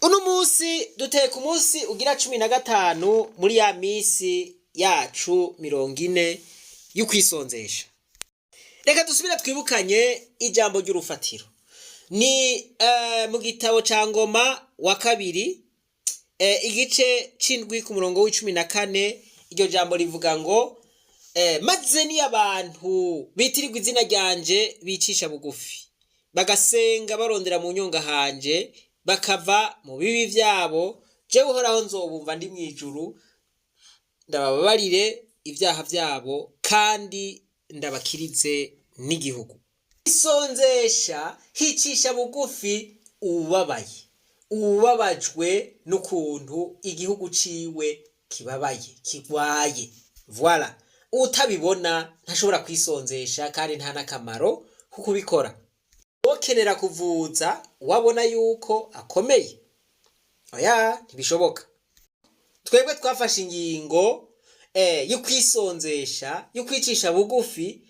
Uno musi duteye ku musi ugira 15 muri ya misi yacu 40 y'ukwisonzesha. Reka dusubire twibukanye ijambo ry'urufatiro. Ni mu gitabo ca Ngoma wa kabiri igice c'indwi ku murongo w'14 iryo jambo rivuga ngo maze ni abantu bitirirwa izina ryanje bicisha bugufi bagasenga barondera mu nyonga hanje bakava mu bibi vyabo jewe uhoraho nzobumva ndi mwijuru ndababarire ivyaha vyabo kandi ndabakirize n'igihugu. Isonzesha hicisha bugufi ubabajwe n'ukuntu igihugu ciwe kibabaye kigwaye. Voilà, utabibona ntashobora kwisonzesha kandi nta nakamaro kukubikora. Wokenera kuvuza wabona yuko akomeye, oya ntibishoboka. Twebwe twafashe ingingo y'ukwisonzesha y'ukwicisha bugufi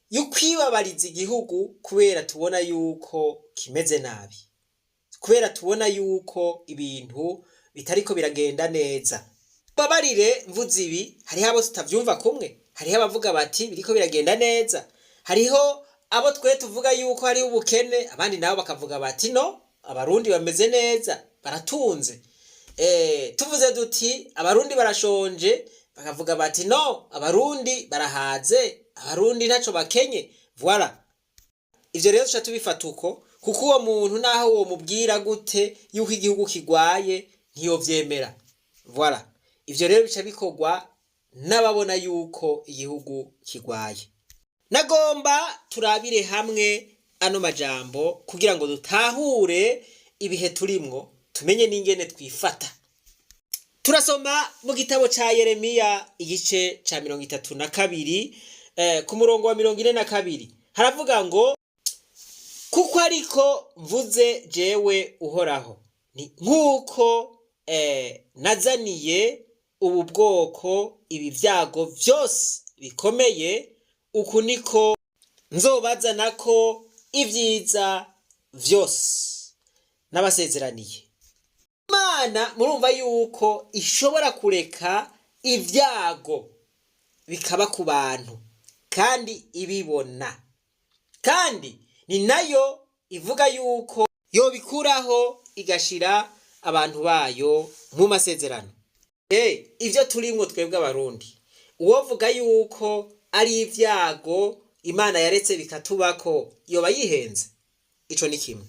y'ukwibabariza igihugu kubera tubona yuko kimeze nabi, kubera tubona yuko ibintu bitariko biragenda neza. Babarire mvuze ibi, hariho abo tutavyumva kumwe, hariho abavuga bati biriko biragenda neza, hariho abo twe tuvuga yuko hari ubukene, abandi nabo bakavuga bati no, abarundi bameze neza baratunze. Tuvuze duti abarundi barashonje, bakavuga bati no, abarundi barahaze, abarundi ntaco bakenye. Voilà, ivyo rero tuca tubifata uko, kuko uwo muntu naho uwo mubwira gute yuko igihugu kigwaye ntiyovyemera. Voilà, ivyo rero bica bikorwa n'ababona yuko igihugu kigwaye. Nagomba turabire hamwe ano majambo kugira ngo dutahure ibihe turimwo, tumenye n'ingene twifata. Turasoma mu gitabo ca Yeremiya igice ca 32 ku murongo wa 42 haravuga ngo kuko ariko mvuze jewe uhoraho ni nkuko nazaniye ubu bwoko ibi vyago vyose bikomeye, uku niko nzobazanako ivyiza vyose n'abasezeraniye. Imana murumva yuko ishobora kureka ivyago bikaba ku bantu kandi ibibona, kandi ni nayo ivuga yuko yobikuraho igashira abantu bayo mu masezerano. Ivyo turimwo twebwe abarundi, uwovuga yuko ari ivyago Imana yaretse bikatubako yoba yihenze. Ico ni kimwe.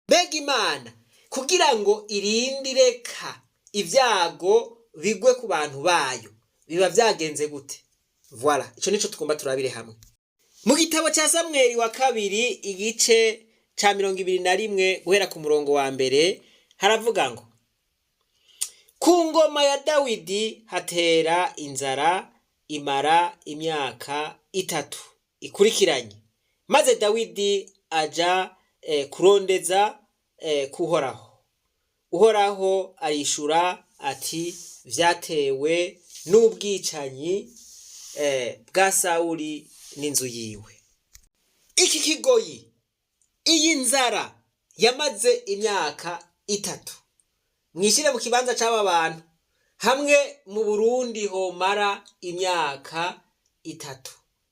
Mbega Imana kugira ngo irindireka ivyago bigwe ku bantu bayo biba vyagenze gute? Voilà, ico nico tugomba turabire hamwe. Mu gitabo ca Samweli wa kabiri igice ca 21 guhera ku murongo wa mbere haravuga ngo ku ngoma ya Dawidi hatera inzara imara imyaka 3 ikurikiranye, maze Dawidi aja kurondeza kuhoraho. Uhoraho arishura ati vyatewe n'ubwicanyi bwa Sawuli n'inzu yiwe. Iki kigoyi, iyi nzara yamaze imyaka 3, mwishire mu kibanza c'aba bantu, hamwe mu Burundi homara imyaka 3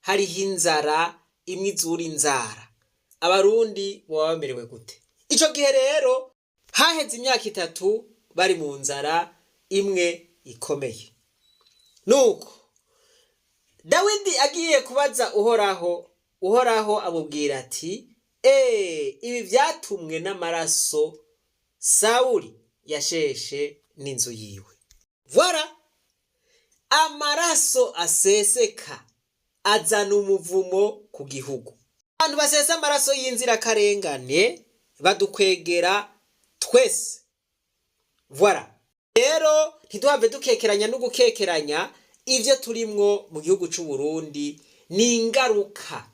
hariho inzara imwe izura inzara, abarundi boba bamerewe gute? Ico gihe rero haheze imyaka 3 bari mu nzara imwe ikomeye. Nuko Dawidi agiye kubaza Uhoraho amubwira ati ibi vyatumwe n'amaraso Sawuli yasheshe n'inzu yiwe. Voilà, amaraso aseseka azana umuvumo ku gihugu. Abantu basesa amaraso y'inzira karengane badukwegera twese. Voilà, rero ntiduhave dukekeranya no gukekeranya ivyo turimwo mu gihugu c'u Burundi ni ingaruka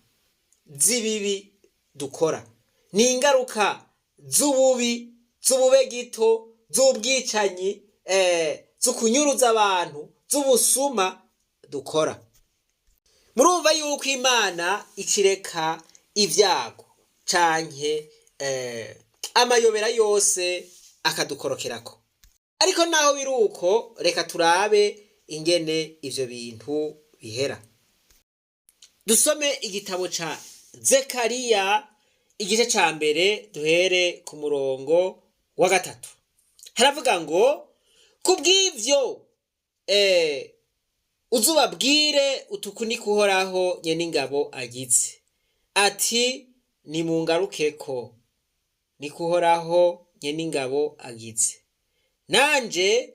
z'ibibi dukora, ni ingaruka z'ububi, z'ubube gito, z'ubwicanyi, z'ukunyuruza abantu, z'ubusuma dukora. Murumva yuko Imana ikireka ivyago canke amayobera yose akadukorokerako. Ariko naho biruko reka turabe ingene ivyo bintu bihera. Dusome igitabo ca Zekariya igice ca mbere duhere ku murongo wa 3. Haravuga ngo kubw'ivyo uzubabwire utukunika Uhoraho Nyeningabo agize ati nimungarukeko niko Uhoraho Nyeningabo agize nanje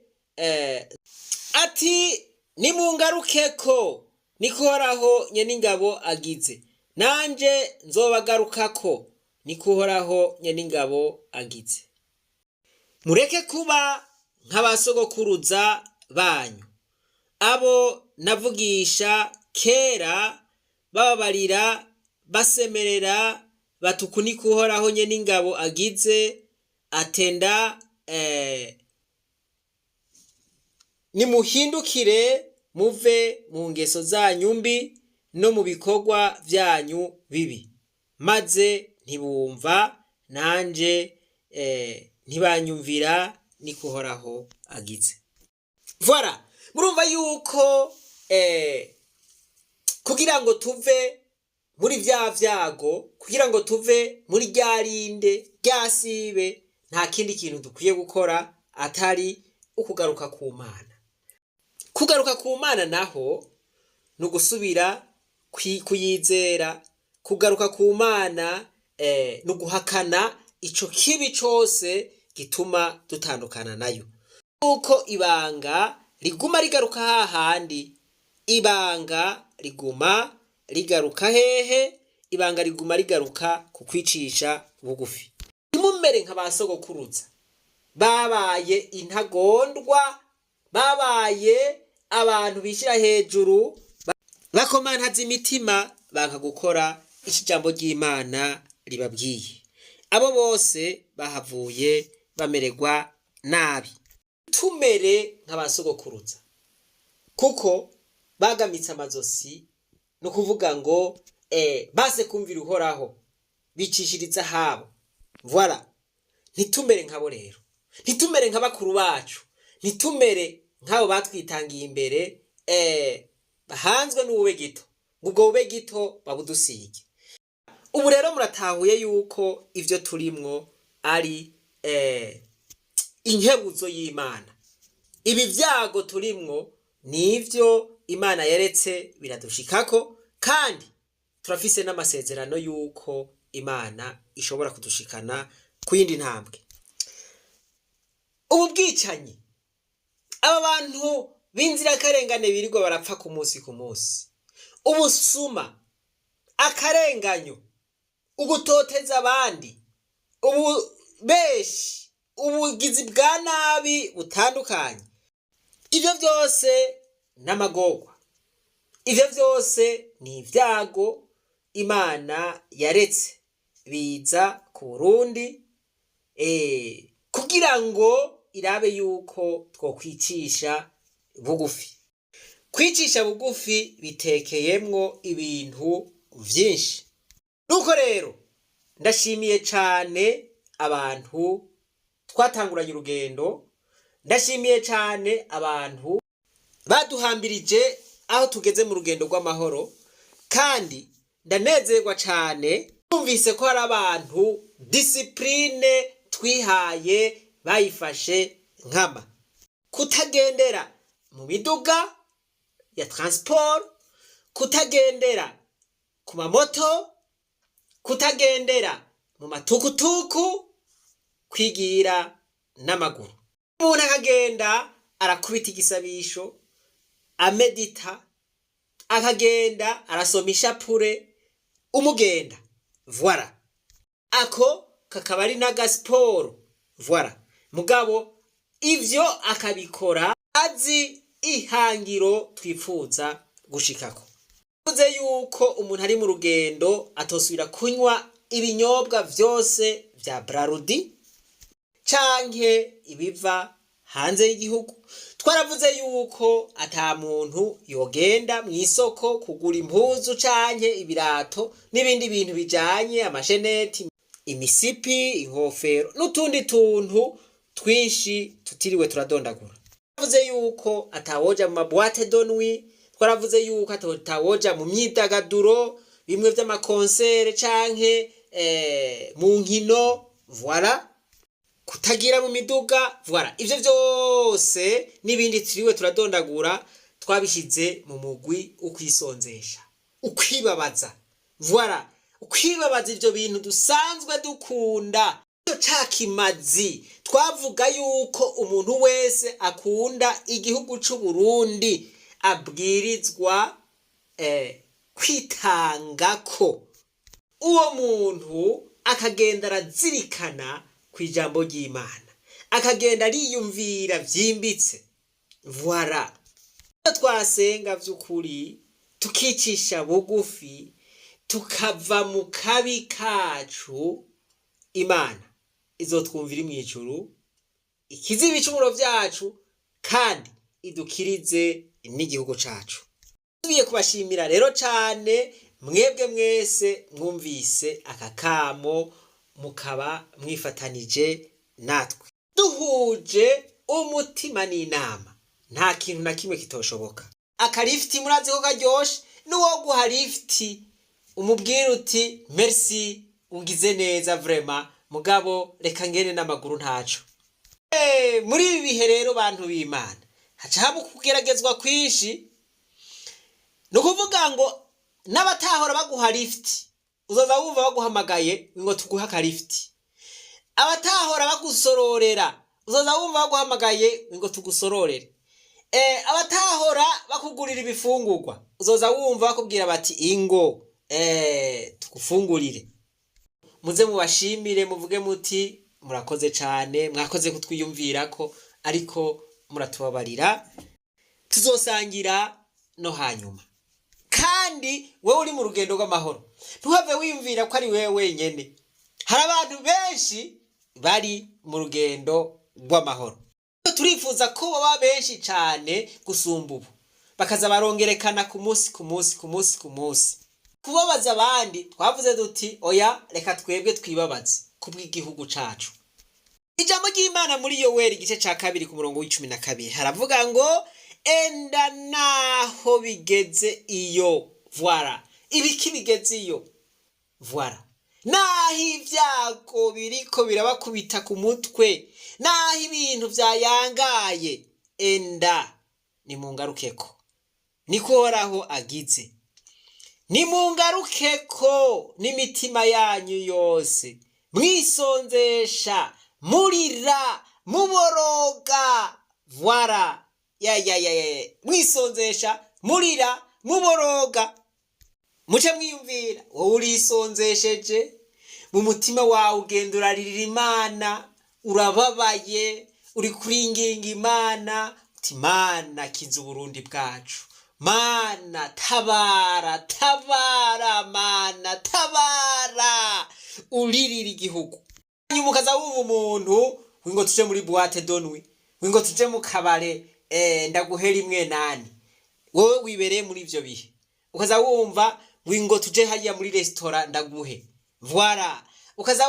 ati nimungarukeko niko Uhoraho Nyeningabo agize nanje nzobagarukako niko Uhoraho Nyeningabo agize. Mureke kuba nk'abasogokuruza banyu abo navugisha kera bababarira basemerera batukunika Uhoraho Nyeningabo agize atenda nimuhindukire muve mu ngeso zanyu mbi no mu bikorwa vyanyu bibi maze ntibumva nanje ntibanyumvira niko Uhoraho agize. Voilà, murumva yuko kugira ngo tuve muri vya vyago, kugira ngo tuve muri ryarinde ryasibe, nta kindi kintu dukwiye gukora atari ukugaruka ku Mana. Kugaruka ku Mana naho no gusubira kuyizera. Kugaruka ku Mana no guhakana ico kibi cose gituma dutandukana nayo. Uko ibanga riguma rigaruka hahandi, ibanga riguma rigaruka hehe? Ibanga riguma rigaruka ku kwicisha bugufi. Nimumere nk'abasogokuruza babaye intagondwa, babaye abantu bishira hejuru, bakomantaza imitima, banka gukora ijambo ry'Imana ribabwiye. Abo bose bahavuye bamererwa nabi. Tumere nk'abasogokuruza kuko bagamitse amazosi, no kuvuga ngo base kumvira Uhoraho bicishiriza habo. Voilà, ntitumere nkabo rero, ntitumere nk'abakuru bacu, ntitumere nk'abo batwitangiye imbere bahanzwe n'ubube gito, ubwo bube gito babudusige. Ubu rero muratahuye yuko ivyo turimwo ari inkebuzo y'Imana. Ibi vyago turimwo nivyo Imana yaretse biradushikako, kandi turafise n'amasezerano yuko Imana ishobora kudushikana ku yindi ntambwe. Ubu bwicanyi, aba bantu b'inzira karengane birirwa barapfa ku munsi ku munsi, ubusuma, akarenganyo, ugutoteza abandi, ububeshi, ubugizi bwa nabi butandukanye, ivyo vyose n'amagorwa, ivyo vyose ni ivyago Imana yaretse biza ku Burundi kugira ngo irabe yuko twokwicisha bugufi. Kwicisha bugufi bitekeyemwo ibintu vyinshi. Nuko rero ndashimiye cane abantu twatanguranye urugendo, ndashimiye cane abantu baduhambirije aho tugeze mu rugendo rw'amahoro, kandi ndanezerwa cane numvise ko hari abantu discipline twihaye bayifashe nkama. Kutagendera mu miduga ya transport, kutagendera ku mamoto, kutagendera mu matukutuku, kwigira n'amaguru. Umuntu akagenda arakubita igisabisho, amedita, akagenda arasoma ishapure umugenda. Voilà, ako kakaba ari n'agasiporo. Voilà, mugabo ivyo akabikora azi ihangiro twifuza gushikako. Uze yuko umuntu ari mu rugendo atosubira kunywa ibinyobwa vyose vya Brarudi canke ibiva hanze y'igihugu. Twaravuze yuko ata muntu yogenda mw'isoko kugura impuzu canke ibirato n'ibindi bintu bijanye amasheneti, imisipi, inkofero n'utundi tuntu twinshi tutiriwe turadondagura. Twaravuze yuko atawoja mu maboîte de nuit, twaravuze yuko atawoja mu myidagaduro bimwe vy'amakonsere canke mu nkino, voilà, kutagira mu miduga, voilà. Ivyo vyose n'ibindi turiwe turadondagura twabishize mu mugwi ukwisonzesha, ukwibabaza, voilà, ukwibabaza ivyo bintu dusanzwe dukunda. Ca kimazi twavuga yuko umuntu wese akunda igihugu c'u Burundi abwirizwa kwitangako, uwo muntu akagenda arazirikana kw'ijambo ry'Imana, akagenda ariyumvira vyimbitse, voilà. Twasenga vy'ukuri tukicisha bugufi tukava mu kabi kacu, Imana izotwumvira imwijuru, ikize ibicumuro vyacu kandi idukirize n'igihugu cacu. Tugiye kubashimira rero cane mwebwe mwese mwumvise aka kamo mukaba mwifatanije natwe, duhuje umutima n'inama, nta kintu na kimwe kitoshoboka. Akarifti murazi ko karyoshe, n'uwo guha lifti umubwira uti merci, ungize neza vraiment, mugabo reka ngene n'amaguru ntaco. Muri ibi bihe rero bantu b'Imana haca haba kugeragezwa kwinshi, nukuvuga ngo n'abatahora baguha lifti uzoza wumva baguhamagaye ngo tuguha ka lifti, abatahora bagusororera uzoza wumva baguhamagaye ngo tugusororere, abatahora bakugurira ibifungurwa uzoza wumva bakubwira bati ingo tugufungurire. Muze mubashimire muvuge muti murakoze cane, mwakoze kutwiyumvirako, ariko muratubabarira, tuzosangira no hanyuma. Kandi wewe uri mu rugendo rw'amahoro ntuhave wiyumvira ko ari wewe wenyene, hari abantu benshi bari mu rugendo rw'amahoro. Turifuza ko baba benshi cane gusumba ubu, bakaza barongerekana ku munsi. Kubabaza abandi twavuze duti oya, reka twebwe twibabaze kubw'igihugu cacu. Ijambo ry'Imana muri Yoweri igice ca 2 ku murongo w'12 haravuga ngo enda naho bigeze iyo, voilà, ibiki bigeze iyo, voilà, naho ivyago biriko birabakubita ku mutwe, naho ibintu vyayangaye, enda nimungarukeko, niko Uhoraho agize, nimungarukeko n'imitima yanyu yose, mwisonzesha, murira, muboroga, voilà, mwisonzesha, murira, muboroga. Muce mwiyumvira wowe urisonzesheje mu mutima wawe, ugenda uraririra Imana, urababaye, uri kuringinga Imana uti Mana kiza Uburundi bwacu, Mana tabara, tabara, Mana tabara, uririra igihugu. Nyuma ukaza wumva umuntu wingo tuje muri boîte de nuit, wingo tuje mu kabare, ndaguhera imwe nani, wowe wibereye muri ivyo bihe, ukaza wumva wingo tuje hariya muri restaurant ndaguhe, voilà, ukaza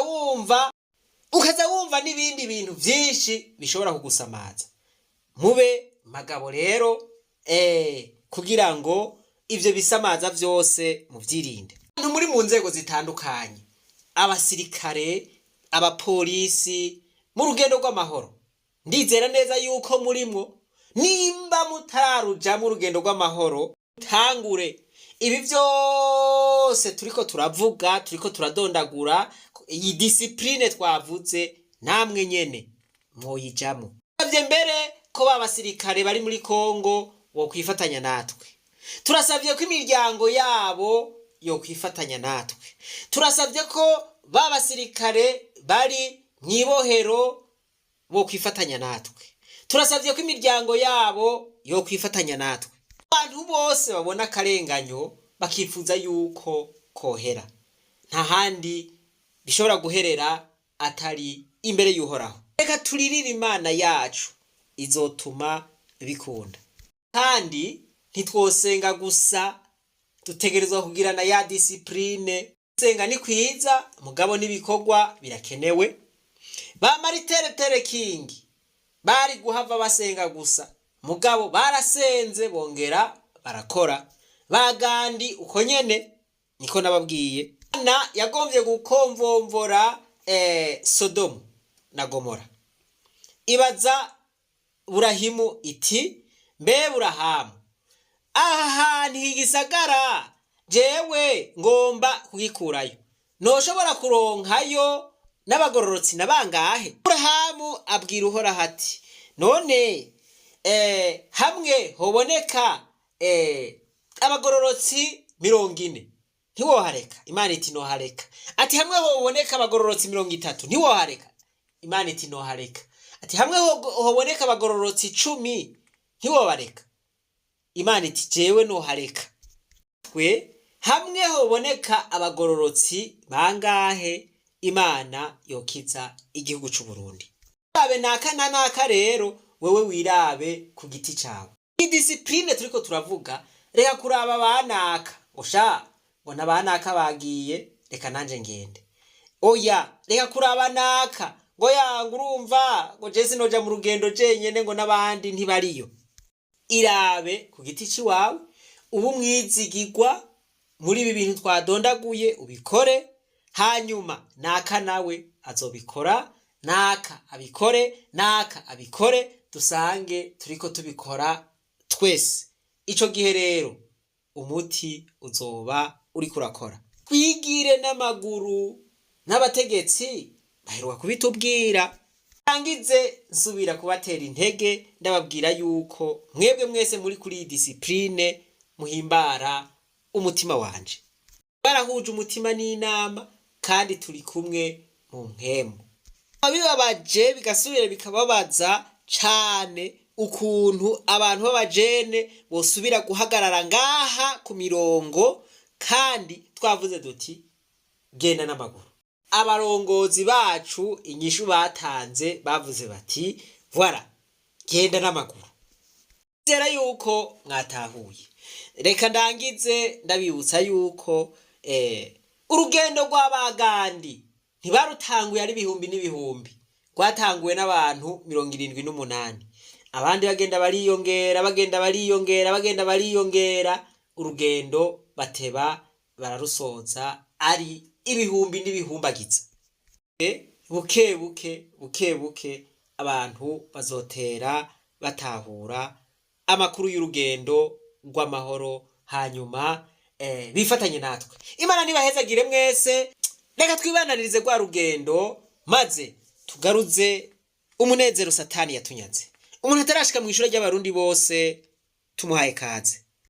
wumva n'ibindi bintu vyinshi bishobora kugusamaza. Mube magabo rero kugira ngo ivyo bisamaza vyose muvyirinde. Abantu muri mu nzego zitandukanye, abasirikare, abapolisi, mu rugendo rw'amahoro, ndizera neza yuko murimwo, nimba mutararuja mu rugendo rw'amahoro, tangure ibi vyose turiko turavuga, turiko turadondagura, iyi discipline twavuze, namwe nyene mwoyijamwo. Savye mbere ko babasirikare bari muri Kongo wo kwifatanya natwe, turasavye ko imiryango yabo yo kwifatanya natwe, turasavye ko babasirikare bari mwibohero bo kwifatanya natwe, turasavye ko imiryango yabo yo kwifatanya natwe. Abantu bose babona akarenganyo bakifuza yuko kohera, nta handi bishobora guherera atari imbere y'Uhoraho. Reka turirire Imana yacu, izotuma bikunda. Kandi ntitwosenga gusa, dutegerezwa kugirana ya discipline. Senga ni kwiza, mugabo n'ibikorwa birakenewe. ba Mariteretere Kingi bari guhava basenga gusa, mugabo barasenze bongera barakora. Ba Gandi uko nyene niko nababwiye. Imana yagomvye gukomvomvora Sodomu na Gomora, ibaza Burahimu iti, mbe Burahamu, aha hantu higisagara jewe ngomba kugikurayo, noshobora kuronkayo n'abagororotsi na bangahe? Burahamu abwira Uhoraho ati, none hamwe hoboneka abagororotsi 40 ntiwohareka? Imana iti nohareka. Ati hamwe hoboneka abagororotsi 30 ntiwohareka? Imana iti nohareka. Ati hamwe hoboneka abagororotsi 10 ntiwobareka? Imana iti jewe nohareka. Twe hamwe hoboneka abagororotsi bangahe Imana yokiza igihugu c'u Burundi. Urabe naka rero wewe wirabe ku giti cawe. Idiscipline turiko turavuga, reka kuraba banaka osha ngo nabanaka bagiye reka nanje ngende. Oya, reka kuraba naka ngo yanga urumva ngo je sinoja mu rugendo jenyene ngo nabandi ntibariyo. Irabe ku giti ciwawe, ubu mwizigirwa muri ibi bintu twadondaguye ubikore, hanyuma naka nawe azobikora, naka abikore, naka abikore, dusange turiko tubikora twese. Ico gihe rero umuti uzoba uri kurakora. Twigire n'amaguru n'abategetsi baheruka kubitubwira. Angize nsubira kubatera intege ndababwira yuko mwebwe mwese muri kuri discipline muhimbara umutima wanje. Barahuje umutima n'inama kandi turi kumwe mu mpemu. Abibabaje bigasubira bikababaza cane ukuntu abantu b'abajene bosubira guhagarara ngaha ku mirongo kandi twavuze duti genda n'amaguru. Abarongozi bacu inyishu batanze bavuze bati voilà genda n'amaguru. Zera yuko mwatahuye. Reka ndangize ndabibutsa yuko urugendo rw'Abagandi ntibarutanguye ari ibihumbi n'ibihumbi, rwatanguwe n'abantu 78. Abandi bagenda bariyongera, urugendo bateba bararusoza ari ibihumbi n'ibihumbagiza. Buke buke abantu bazotera batahura amakuru y'urugendo rw'amahoro, hanyuma bifatanye natwe. Imana nibahezagire mwese. Reka twibananirize rwa rugendo maze tugaruze umunezero Satani yatunyaze. Umuntu atarashika mu ishuri ry'abarundi bose tumuhaye kaze.